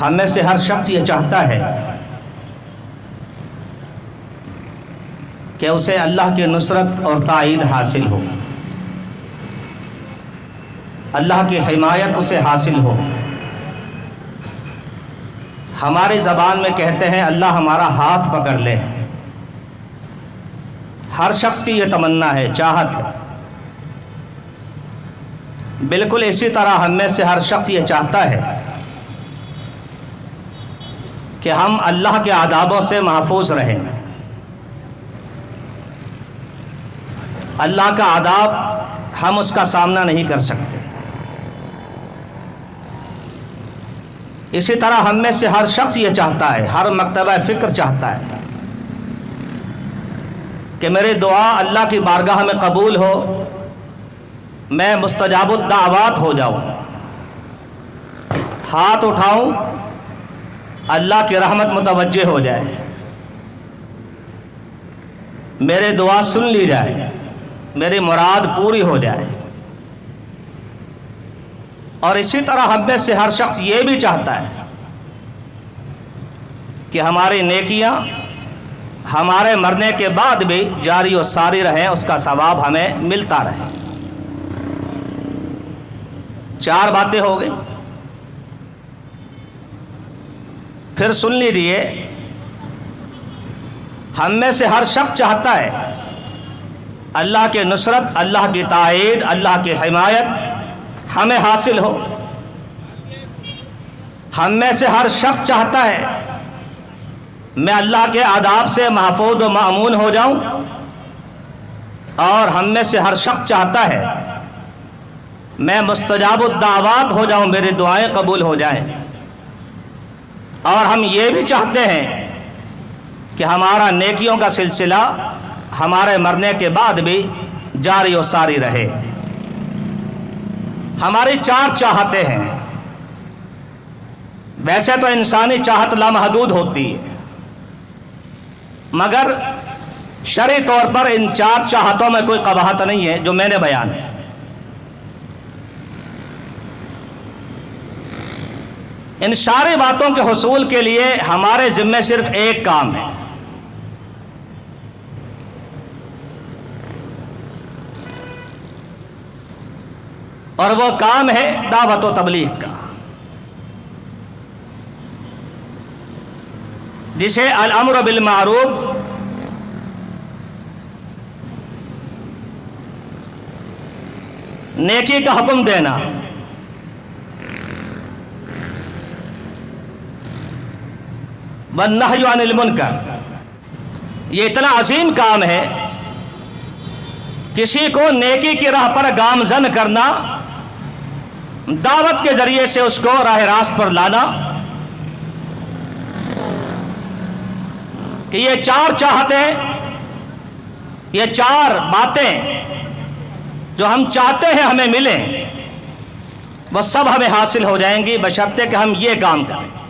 ہم میں سے ہر شخص یہ چاہتا ہے کہ اسے اللہ کی نصرت اور تائید حاصل ہو، اللہ کی حمایت اسے حاصل ہو۔ ہماری زبان میں کہتے ہیں اللہ ہمارا ہاتھ پکڑ لے۔ ہر شخص کی یہ تمنا ہے، چاہت ہے۔ بالکل اسی طرح ہم میں سے ہر شخص یہ چاہتا ہے کہ ہم اللہ کے آدابوں سے محفوظ رہیں۔ اللہ کا آداب ہم اس کا سامنا نہیں کر سکتے۔ اسی طرح ہم میں سے ہر شخص یہ چاہتا ہے، ہر مکتبہ فکر چاہتا ہے کہ میری دعا اللہ کی بارگاہ میں قبول ہو، میں مستجاب الدعوات ہو جاؤں، ہاتھ اٹھاؤں، اللہ کی رحمت متوجہ ہو جائے، میرے دعا سن لی جائے، میری مراد پوری ہو جائے۔ اور اسی طرح ہم میں سے ہر شخص یہ بھی چاہتا ہے کہ ہماری نیکیاں ہمارے مرنے کے بعد بھی جاری و ساری رہیں، اس کا ثواب ہمیں ملتا رہے۔ 4 باتیں ہو گئی۔ پھر سن لیجیے، ہم میں سے ہر شخص چاہتا ہے اللہ کی نصرت، اللہ کی تائید، اللہ کی حمایت ہمیں حاصل ہو۔ ہم میں سے ہر شخص چاہتا ہے میں اللہ کے آداب سے محفوظ و مأمون ہو جاؤں، اور ہم میں سے ہر شخص چاہتا ہے میں مستجاب الدعوات ہو جاؤں، میری دعائیں قبول ہو جائیں۔ اور ہم یہ بھی چاہتے ہیں کہ ہمارا نیکیوں کا سلسلہ ہمارے مرنے کے بعد بھی جاری و ساری رہے۔ ہماری 4 چاہتیں ہیں۔ ویسے تو انسانی چاہت لامحدود ہوتی ہے، مگر شرعی طور پر ان 4 چاہتوں میں کوئی قباحت نہیں ہے جو میں نے بیان ہے۔ ان ساری باتوں کے حصول کے لیے ہمارے ذمے صرف ایک کام ہے، اور وہ کام ہے دعوت و تبلیغ کا، جسے الامر بالمعروف نیکی کا حکم دینا، والنہی عن المنکر، یہ اتنا عظیم کام ہے۔ کسی کو نیکی کی راہ پر گامزن کرنا، دعوت کے ذریعے سے اس کو راہ راست پر لانا، کہ یہ 4 چاہتیں، یہ 4 باتیں جو ہم چاہتے ہیں ہمیں ملیں، وہ سب ہمیں حاصل ہو جائیں گی بشرطے کہ ہم یہ کام کریں۔